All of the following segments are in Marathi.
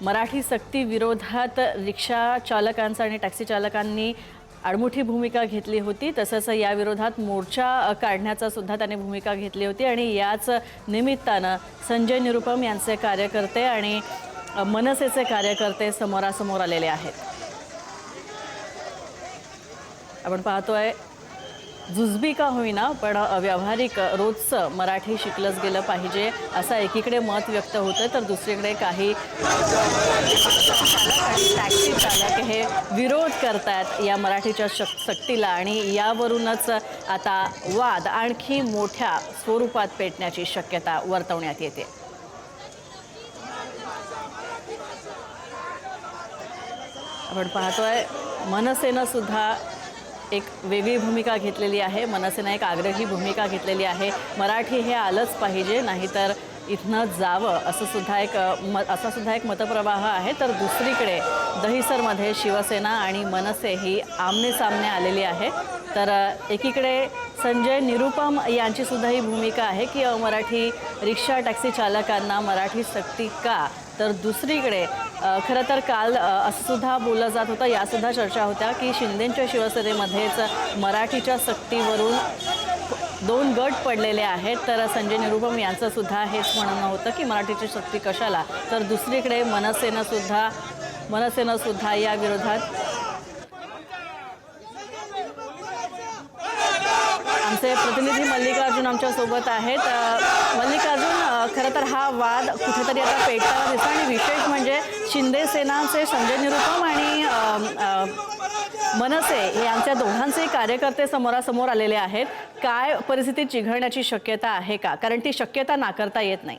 मराठी सक्ती विरोधात रिक्षा चालकांचा आणि टॅक्सी चालकांनी आडमुठी भूमिका घेतली होती। तसंच या विरोधात मोर्चा काढण्याचा सुद्धा त्यांनी भूमिका घेतली होती आणि याच निमित्तानं संजय निरुपम यांचे कार्यकर्ते आणि मनसेचे कार्यकर्ते समोरासमोर आलेले आहेत। आपण पाहतोय जुजबी का होईना पण व्यावहारिक रोजचं मराठी शिकलंच गेलं पाहिजे असं एकीकडे मत व्यक्त होतं, तर दुसरीकडे काही टॅक्सी चालक हे विरोध करतात या मराठीच्या सक्तीला आणि यावरूनच आता वाद आणखी मोठ्या स्वरूपात पेटण्याची शक्यता वर्तवण्यात येते। आपण पाहतोय मनसेनं सुद्धा एक वेगळी भूमिका घेतलेली आहे। मनसेने एक आग्रही भूमिका घेतलेली आहे। मराठी हे आलंच पाहिजे, नाहीतर इथनं जावं असं सुद्धा एक मतप्रवाह आहे। तर दुसरीकडे दहिसरमध्ये शिवसेना आणि मनसे ही आमने सामने आलेली आहे। तर एकीकडे संजय निरुपम यांची सुद्धा ही भूमिका आहे की मराठी रिक्षा टॅक्सी चालकांना मराठी सक्ती का, तर दुसरीकडे खरं तर काल असं सुद्धा बोललं जात होतं, यासुद्धा चर्चा होत्या की शिंदेंच्या शिवसेनेमध्येच मराठीच्या सक्तीवरून दोन गट पडलेले आहेत। तर संजय निरुपम यांचं सुद्धा हेच म्हणणं होतं की मराठीची सक्ती कशाला, तर दुसरीकडे मनसेनं सुद्धा या विरोधात आमचे प्रतिनिधी मल्लिकार्जुन आमच्या सोबत आहेत। मल्लिकार्जुन, खरं तर हा वाद कुठेतरी आता पेटताना दिसतो आणि विशेष म्हणजे शिंदे सेनाचे संजय निरुपम आणि मनसे यांच्या दोघांचे कार्यकर्ते समोरासमोर आलेले आहेत। काय परिस्थिती चिघळण्याची शक्यता आहे का, कारण ती शक्यता नाकारता येत नाही?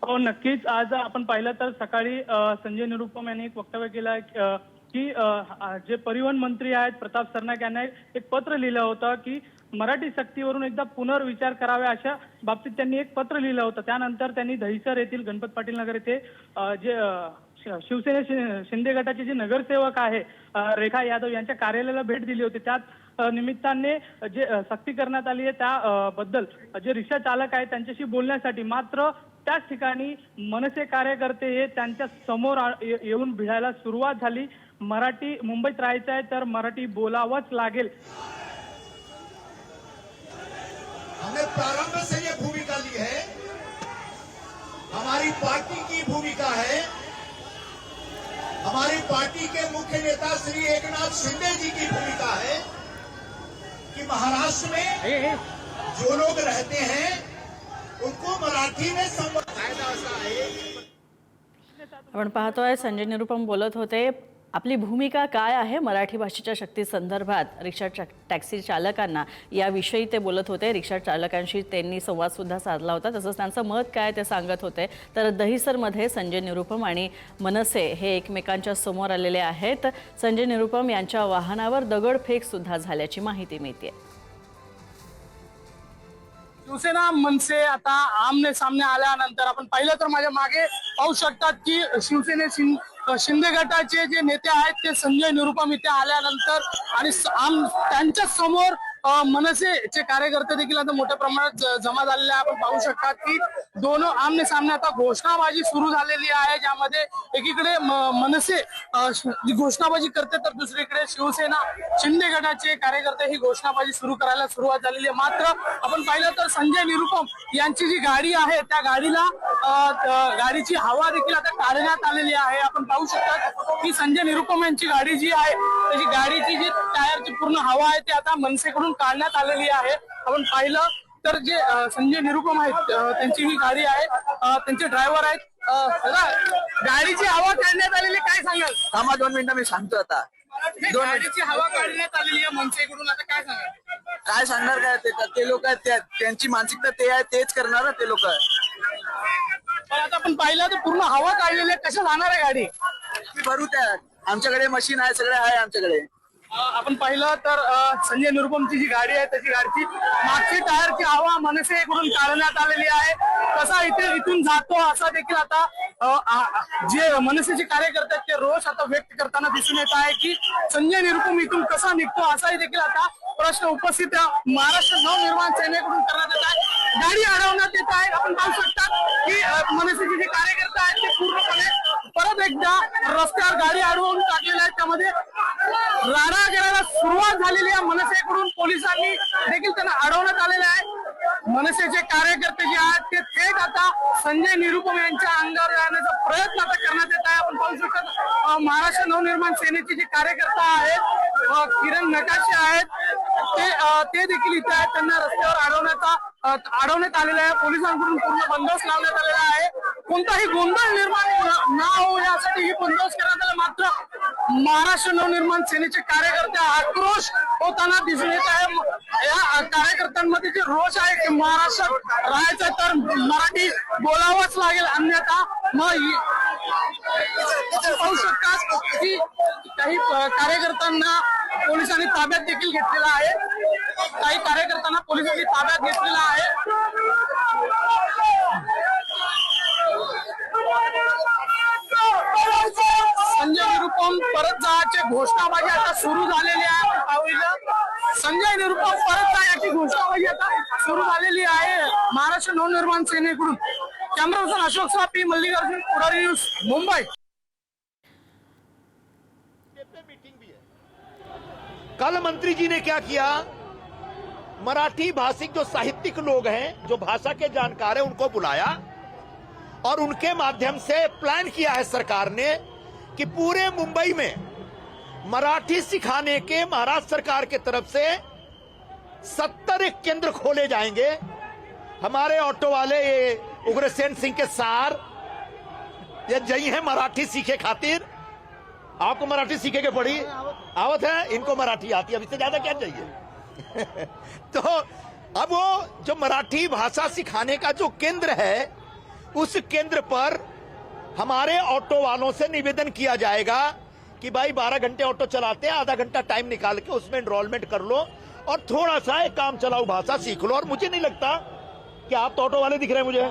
हो, नक्कीच। आज आपण पाहिलं तर सकाळी संजय निरुपम यांनी एक वक्तव्य केलं की जे परिवहन मंत्री आहेत प्रताप सरनाईक यांना एक पत्र लिहिलं होतं की मराठी सक्तीवरून एकदा पुनर्विचार करावे, अशा बाबतीत त्यांनी एक पत्र लिहिलं होतं। त्यानंतर त्यांनी दहिसर येथील गणपत पाटील नगर येथे जे शिवसेने शिंदे गटाचे जे नगरसेवक आहे रेखा यादव यांच्या कार्यालयाला भेट दिली होती। त्याच निमित्ताने जे सक्ती करण्यात आली आहे त्याबद्दल जे रिक्षा चालक आहेत त्यांच्याशी बोलण्यासाठी, मात्र त्याच ठिकाणी मनसे कार्यकर्ते हे त्यांच्या समोर येऊन भिडायला सुरुवात झाली। मराठी मुंबईत राहायचं आहे तर मराठी बोलावंच लागेल। हमने प्रारंभ से ये भूमिका ली है, हमारी पार्टी की भूमिका है, हमारी पार्टी के मुख्य नेता श्री एकनाथ शिंदे जी की भूमिका है कि महाराष्ट्र में जो लोग रहते हैं उनको मराठी में फायदा असा आहे। आपण पाहतोय संजय निरुपम बोलत होते आपली भूमिका काय आहे मराठी भाषेच्या शक्ती संदर्भात रिक्षा टॅक्सी चालकांना, याविषयी ते बोलत होते। रिक्षा चालकांशी त्यांनी संवाद सुद्धा साधला होता, तसंच त्यांचं मत काय ते सांगत होते। तर दहिसरमध्ये संजय निरुपम आणि मनसे हे एकमेकांच्या समोर आलेले आहेत। संजय निरुपम यांच्या वाहनावर दगडफेक सुद्धा झाल्याची माहिती मिळते। शिवसेना मनसे आता आमने सामने आल्यानंतर आपण पाहिलं तर माझ्या मागे पाहू शकतात की शिंदे गटाचे जे नेते आहेत ते संजय निरुपम इथे आल्यानंतर आणि त्यांच्या समोर मनसेचे कार्यकर्ते देखील आता मोठ्या प्रमाणात जमा झालेले आहे। आपण पाहू शकतात की दोन आमने सामने आता घोषणाबाजी सुरू झालेली आहे, ज्यामध्ये एकीकडे मनसे घोषणाबाजी करते तर दुसरीकडे शिवसेना शिंदे गटाचे कार्यकर्ते ही घोषणाबाजी सुरू करायला सुरुवात झालेली आहे। मात्र आपण पाहिलं तर संजय निरुपम यांची जी गाडी आहे त्या गाडीची हवा देखील आता काढण्यात आलेली आहे। आपण पाहू शकतात की संजय निरुपम यांची गाडी जी आहे त्याची गाडीची जी टायरची पूर्ण हवा आहे ती आता मनसेकडून काढण्यात आलेली आहे। आपण पाहिलं तर जे संजय निरुपम आहेत त्यांची ही गाडी आहे, त्यांचे ड्रायव्हर आहेत। गाडीची हवा काढण्यात आलेली, काय सांगाल? थांबा 2 मिनिटं, मी सांगतो आता। गाडीची हवा काढण्यात आलेली आहे मनसेकडून, आता काय सांगाल? काय सांगणार, काय ते लोक आहेत, त्यांची मानसिकता ते आहे, तेच करणार ना ते लोक। पण आता आपण पाहिलं तर पूर्ण हवा काढलेली आहे, कसं जाणार आहे गाडी? भरू त्या, आमच्याकडे मशीन आहे, सगळे आहे आमच्याकडे। आपण पाहिलं तर संजय निरुपमची जी गाडी आहे त्याची गाडीची मागची टायरची हवा मनसेकडून काढण्यात आलेली आहे। कसा इथून जातो असा देखील आता जे मनसेचे कार्यकर्ते ते रोष आता व्यक्त करताना दिसून येत आहे की संजय निरुपम इथून कसा निघतो असाही देखील आता प्रश्न उपस्थित महाराष्ट्र नवनिर्माण सेनेकडून करण्यात येत आहे। गाडी अडवण्यात येत आहे। आपण पाहू शकता की मनसेचे जे कार्यकर्ते आहेत ते पूर्णपणे अनेकदा रस्त्यावर गाडी अडवून टाकलेल्या आहेत. त्यामध्ये राडा करायला सुरुवात झालेली आहे मनसेकडून. पोलिसांनी देखील त्यांना अडवण्यात आलेलं आहे. मनसेचे कार्यकर्ते जे आहेत ते थेट आता संजय निरुपम यांच्या अंगावर जाण्याचा प्रयत्न आता करण्यात येत आहे. आपण पाहू शकतो महाराष्ट्र नवनिर्माण सेनेचे जे कार्यकर्ता आहेत किरण नकाशे आहेत ते देखील इथे आहेत. त्यांना रस्त्यावर अडवण्यात आलेलं आहे. पोलिसांकडून पूर्ण बंदोबस्त लावण्यात आलेला आहे. कोणताही गोंधळ निर्माण न होऊ यासाठी ही बंदोबस्त करण्यात आला. मात्र महाराष्ट्र नवनिर्माण सेनेचे कार्यकर्ते आक्रोश होताना दिसून येत आहे. या कार्यकर्त्यांमध्ये जे रोष आहे की महाराष्ट्रात राहायचं तर मराठी बोलावंच लागेल, अन्यथा मग पाहू शकतात की काही कार्यकर्त्यांना पोलिसांनी ताब्यात देखील घेतलेला आहे. काही कार्यकर्त्यांना पोलिसांनी ताब्यात घेतलेला आहे. संजय निरुपम परत जायची घोषणाबाजी आता सुरू झालेली आहे. आपण पाहूया संजय निरुपम परत जा याची घोषणाबाजी आता सुरू झालेली आहे महाराष्ट्र नवनिर्माण सेनेकडून. कॅमेरा पर्सन अशोक सापी, मल्लिकार्जुन, पुढारी न्यूज, मुंबई. कल मंत्री जी ने क्या किया, मराठी भाषिक जो साहित्यिक लोग हैं, जो भाषा के जानकार हैं, उनको बुलाया और उनके माध्यम से प्लान किया है सरकार ने कि पूरे मुंबई में मराठी सिखाने के महाराष्ट्र सरकार की तरफ से 70 केंद्र खोले जाएंगे. हमारे ऑटो वाले ये उग्रसेन सिंह के सार ये जई हैं मराठी सीखे खातिर. आपको मराठी सीखे के पड़ी आवत है, इनको मराठी आती है, अब इससे ज्यादा क्या चाहिए. तो अब वो जो मराठी भाषा सिखाने का जो केंद्र है, उस केंद्र पर हमारे ऑटो वालों से निवेदन किया जाएगा कि भाई 12 घंटे ऑटो चलाते हैं, आधा घंटा टाइम निकाल के उसमें एनरोलमेंट कर लो और थोड़ा सा एक काम चलाओ भाषा सीख लो. और मुझे नहीं लगता कि आप तो ऑटो वाले दिख रहे हैं मुझे,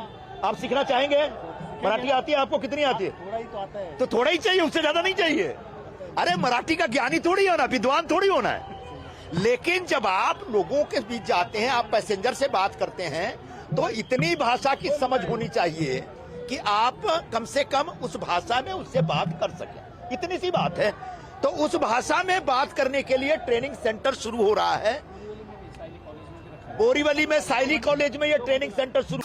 आप सीखना चाहेंगे. मराठी आती है आपको, कितनी आती है? थोड़ा ही तो आता है. तो थोड़ा ही चाहिए, उससे ज्यादा नहीं चाहिए. अरे मराठी का ज्ञानी थोड़ी होना, विद्वान थोड़ी होना है. लेकिन जब आप लोगों के बीच जाते हैं, आप पैसेंजर से बात करते हैं, तो इतनी भाषा की समझ होनी चाहिए कि आप कम से कम उस भाषा में उससे बात कर सकें. इतनी सी बात है. तो उस भाषा में बात करने के लिए ट्रेनिंग सेंटर शुरू हो रहा है. बोरीवली में साइली कॉलेज में ये ट्रेनिंग सेंटर शुरू